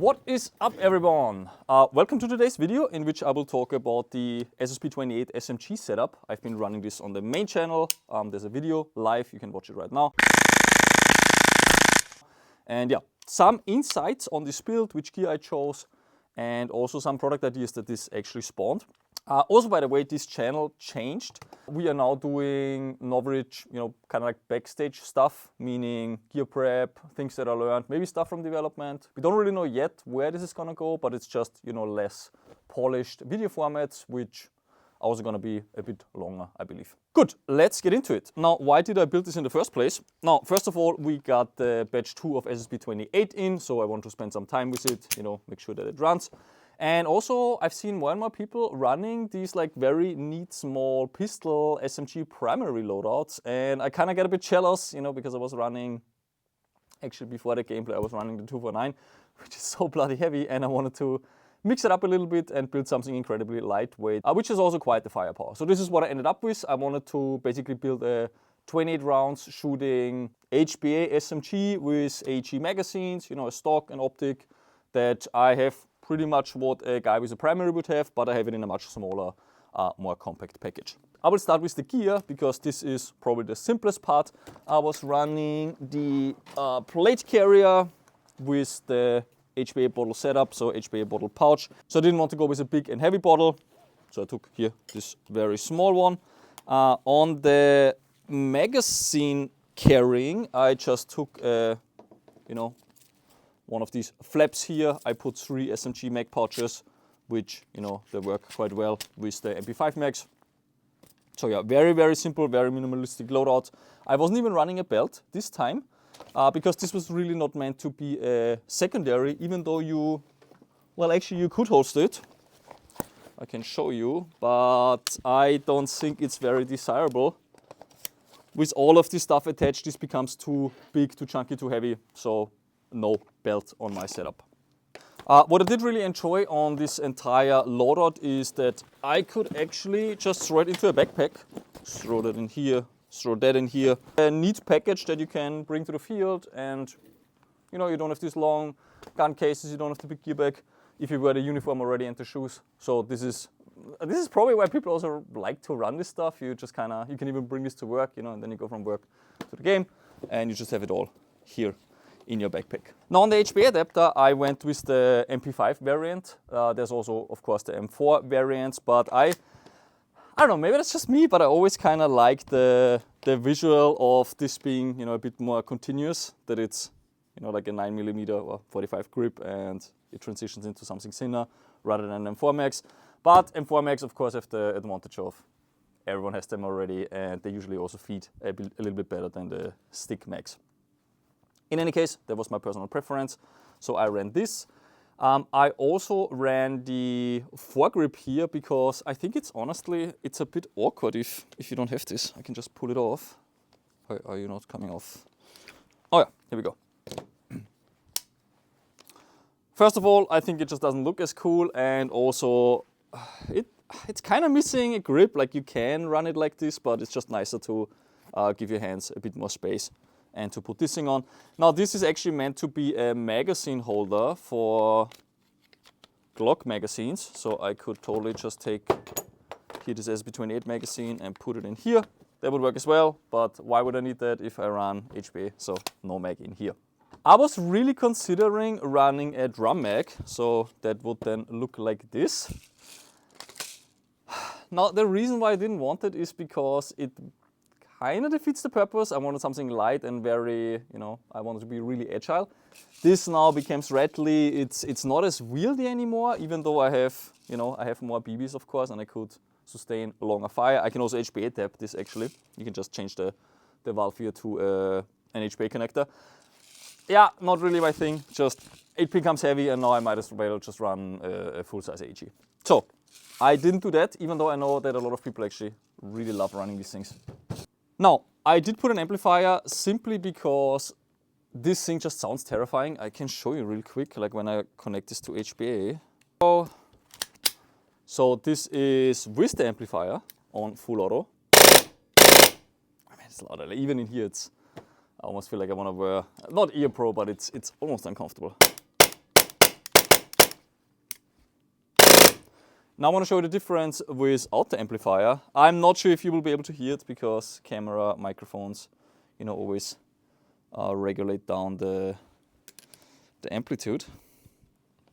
What is up, everyone? Welcome to today's video in which I will talk about the SSP28 SMG setup. I've been running this on the main channel. There's a video live, you can watch it right now. And yeah, some insights on this build, which gear I chose, and also some product ideas that this actually spawned. Also, by the way, this channel changed. We are now doing NOVRITSCH, kind of like backstage stuff, meaning gear prep, things that I learned, maybe stuff from development. We don't really know yet where this is gonna go, but it's just, less polished video formats, which are also gonna be a bit longer, I believe. Good, let's get into it. Now, why did I build this in the first place? Now, first of all, we got the batch 2 of SSP28 in, so I want to spend some time with it, make sure that it runs. And also, I've seen more and more people running these like very neat small pistol SMG primary loadouts, and I kind of get a bit jealous, because I was running, actually before the gameplay, I was running the 249, which is so bloody heavy, and I wanted to mix it up a little bit and build something incredibly lightweight, which is also quite the firepower. So this is what I ended up with. I wanted to basically build a 28 rounds shooting HPA SMG with AG magazines, a stock, an optic, that I have pretty much what a guy with a primary would have, but I have it in a much smaller, more compact package. I will start with the gear because this is probably the simplest part. I was running the plate carrier with the HPA bottle setup, so HPA bottle pouch. So I didn't want to go with a big and heavy bottle, so I took here this very small one. On the magazine carrying, I just took one of these flaps here. I put 3 SMG mag pouches, which, they work quite well with the MP5 mags. So yeah, very, very simple, very minimalistic loadout. I wasn't even running a belt this time, because this was really not meant to be a secondary, even though you could host it. I can show you, but I don't think it's very desirable. With all of this stuff attached, this becomes too big, too chunky, too heavy. So no belt on my setup. What I did really enjoy on this entire loadout is that I could actually just throw it into a backpack, throw that in here, throw that in here. A neat package that you can bring to the field, and you don't have these long gun cases, you don't have the big gear bag if you wear the uniform already and the shoes. So this is probably why people also like to run this stuff. You just you can even bring this to work, and then you go from work to the game, and you just have it all here in your backpack. Now on the HPA adapter, I went with the MP5 variant. There's also, of course, the M4 variants, but I don't know, maybe that's just me, but I always kind of like the visual of this being, a bit more continuous, that it's, like a 9mm or 45 grip, and it transitions into something thinner rather than M4 mags. But M4 mags, of course, have the advantage of everyone has them already, and they usually also feed a little bit better than the stick mags. In any case, that was my personal preference, so I ran this. I also ran the foregrip here because I think it's a bit awkward if you don't have this. I can just pull it off. Are you not coming off? Oh yeah, here we go. First of all, I think it just doesn't look as cool, and also it's kind of missing a grip. Like, you can run it like this, but it's just nicer to give your hands a bit more space and to put this thing on. Now, this is actually meant to be a magazine holder for Glock magazines, so I could totally just take here this SSP28 magazine and put it in here. That would work as well, but why would I need that if I run HPA? So no mag in here. I was really considering running a drum mag, so that would then look like this. Now, the reason why I didn't want it is because it kind of defeats the purpose. I wanted something light and very, I wanted to be really agile. This now becomes rattly. It's not as wieldy anymore, even though I have more BBs, of course, and I could sustain a longer fire. I can also HPA tap this, actually. You can just change the valve here to an HPA connector. Yeah, not really my thing. Just, it becomes heavy, and now I might as well just run a full-size AG. So, I didn't do that, even though I know that a lot of people actually really love running these things. Now, I did put an amplifier simply because this thing just sounds terrifying. I can show you real quick, like when I connect this to HPA. So this is with the amplifier on full auto. I mean, it's loud. Even in here, I almost feel like I want to wear, not ear pro, but it's almost uncomfortable. Now I want to show you the difference without the amplifier. I'm not sure if you will be able to hear it because camera microphones, you know, always regulate down the amplitude.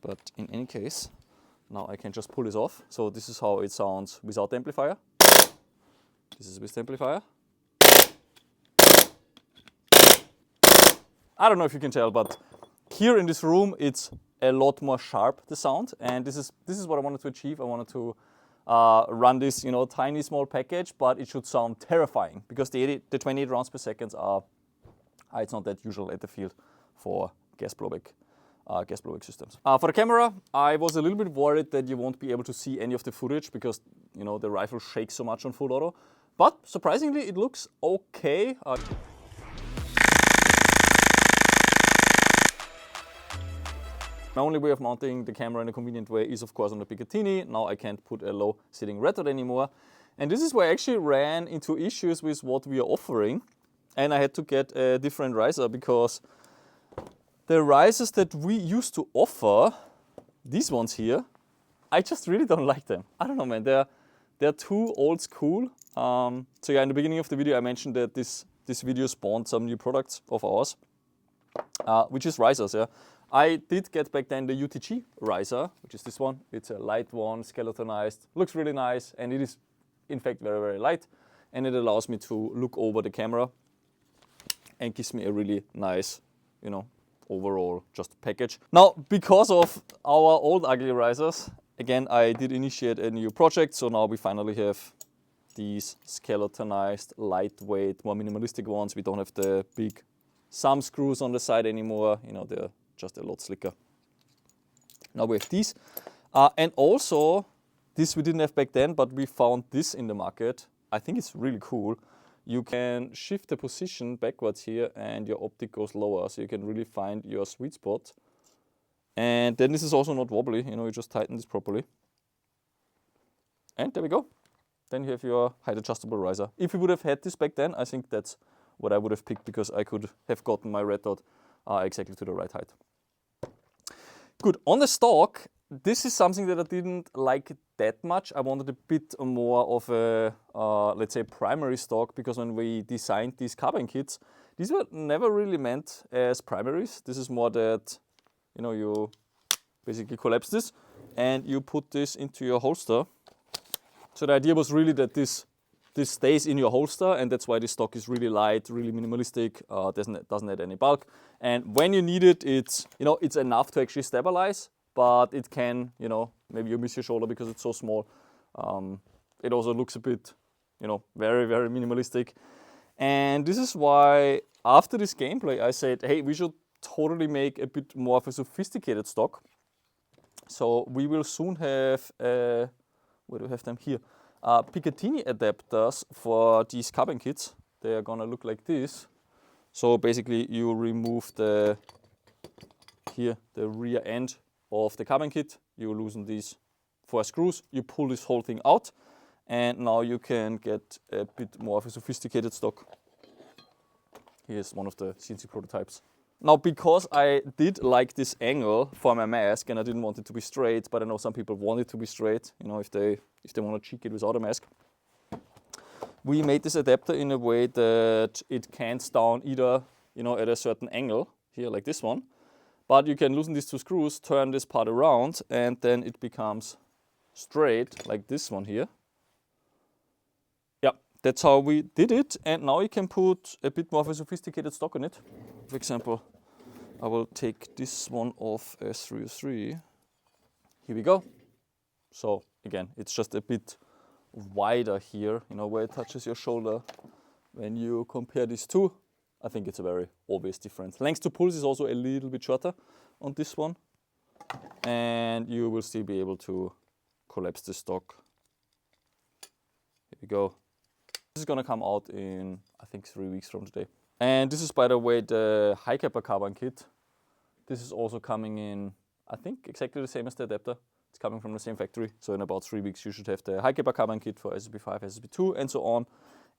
But in any case, now I can just pull this off. So this is how it sounds without the amplifier. This is with the amplifier. I don't know if you can tell, but here in this room, it's a lot more sharp, the sound. And this is what I wanted to achieve. I wanted to run this, you know, tiny small package, but it should sound terrifying because the 28 rounds per second are, it's not that usual at the field for gas blowback systems. For the camera, I was a little bit worried that you won't be able to see any of the footage because, you know, the rifle shakes so much on full auto. But surprisingly, it looks okay. My only way of mounting the camera in a convenient way is, of course, on the Picatinny. Now I can't put a low sitting red dot anymore. And this is where I actually ran into issues with what we are offering. And I had to get a different riser because the risers that we used to offer, these ones here, I just really don't like them. I don't know, man. They're too old school. So yeah, in the beginning of the video, I mentioned that this video spawned some new products of ours, which is risers. Yeah, I did get back then the UTG riser, which is this one. It's a light one, skeletonized, looks really nice, and it is in fact very, very light, and it allows me to look over the camera and gives me a really nice, you know, overall just package. Now, because of our old ugly risers, again, I did initiate a new project, so now we finally have these skeletonized, lightweight, more minimalistic ones. We don't have the big thumb screws on the side anymore. You know, they're just a lot slicker. Now we have these. And also, this we didn't have back then, but we found this in the market. I think it's really cool. You can shift the position backwards here and your optic goes lower, so you can really find your sweet spot. And then this is also not wobbly, you know, you just tighten this properly. And there we go. Then you have your height adjustable riser. If we would have had this back then, I think that's what I would have picked because I could have gotten my red dot exactly to the right height. Good, on the stock, this is something that I didn't like that much. I wanted a bit more of a, let's say, primary stock because when we designed these carbine kits, these were never really meant as primaries. This is more that, you know, you basically collapse this and you put this into your holster. So the idea was really that this stays in your holster, and that's why this stock is really light, really minimalistic, doesn't add any bulk. And when you need it, it's, you know, it's enough to actually stabilize, but it can, you know, maybe you miss your shoulder because it's so small. It also looks a bit, you know, very, very minimalistic. And this is why after this gameplay, I said, hey, we should totally make a bit more of a sophisticated stock. So we will soon have, where do we have them here? Picatinny adapters for these carbine kits. They are gonna look like this. So basically you remove the rear end of the carbine kit, you loosen these 4 screws, you pull this whole thing out, and now you can get a bit more of a sophisticated stock. Here's one of the CNC prototypes. Now, because I did like this angle for my mask and I didn't want it to be straight, but I know some people want it to be straight, you know, if they want to cheek it without a mask, we made this adapter in a way that it cants down either, you know, at a certain angle, here like this one, but you can loosen these 2 screws, turn this part around, and then it becomes straight like this one here. Yeah, that's how we did it, and now you can put a bit more of a sophisticated stock on it. For example, I will take this one off as 303. Here we go. So again, it's just a bit wider here, you know, where it touches your shoulder. When you compare these two, I think it's a very obvious difference. Length to pulse is also a little bit shorter on this one. And you will still be able to collapse the stock. Here we go. This is gonna come out in, I think, 3 weeks from today. And this is, by the way, the high kappa carbine kit. This is also coming in, I think, exactly the same as the adapter. It's coming from the same factory. So in about 3 weeks, you should have the high kappa carbine kit for SSB5, SSB2, and so on.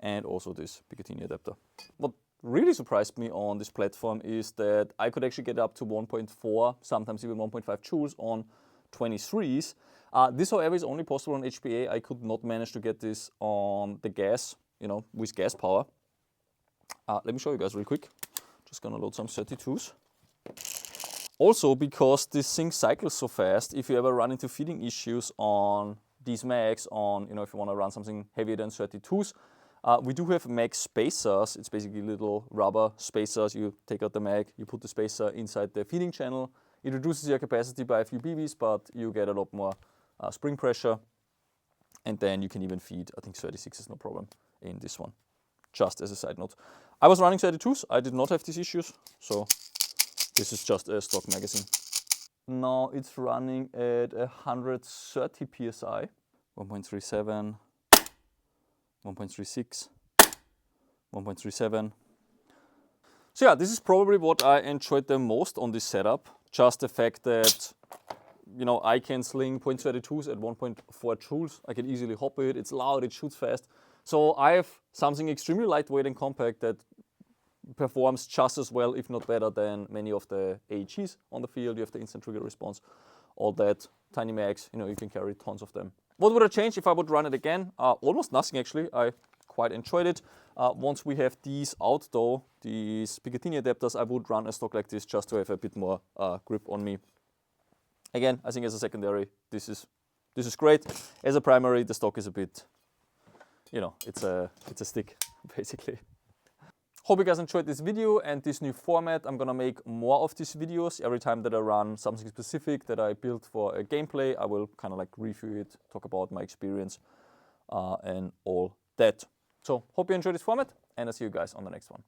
And also this Picatinny adapter. What really surprised me on this platform is that I could actually get up to 1.4, sometimes even 1.5 joules on 23s. This, however, is only possible on HPA. I could not manage to get this on the gas, with gas power. Let me show you guys real quick. Just gonna load some 32s. Also, because this thing cycles so fast, if you ever run into feeding issues on these mags, if you want to run something heavier than 32s, we do have mag spacers. It's basically little rubber spacers. You take out the mag, you put the spacer inside the feeding channel. It reduces your capacity by a few BVs, but you get a lot more spring pressure. And then you can even feed, I think 36 is no problem in this one. Just as a side note. I was running 32s. I did not have these issues. So this is just a stock magazine. Now it's running at 130 PSI. 1.37, 1.36, 1.37. So yeah, this is probably what I enjoyed the most on this setup. Just the fact that, I can sling 0.32s at 1.4 joules. I can easily hop it. It's loud, it shoots fast. So I have something extremely lightweight and compact that performs just as well, if not better, than many of the AEGs on the field. You have the instant trigger response, all that, tiny mags, you can carry tons of them. What would I change if I would run it again? Almost nothing, actually. I quite enjoyed it. Once we have these out, though, these Picatinny adapters, I would run a stock like this just to have a bit more grip on me. Again, I think as a secondary, this is great. As a primary, the stock is a bit, it's a stick, basically. Hope you guys enjoyed this video and this new format. I'm gonna make more of these videos. Every time that I run something specific that I built for a gameplay, I will kind of like review it, talk about my experience and all that. So hope you enjoyed this format, and I'll see you guys on the next one.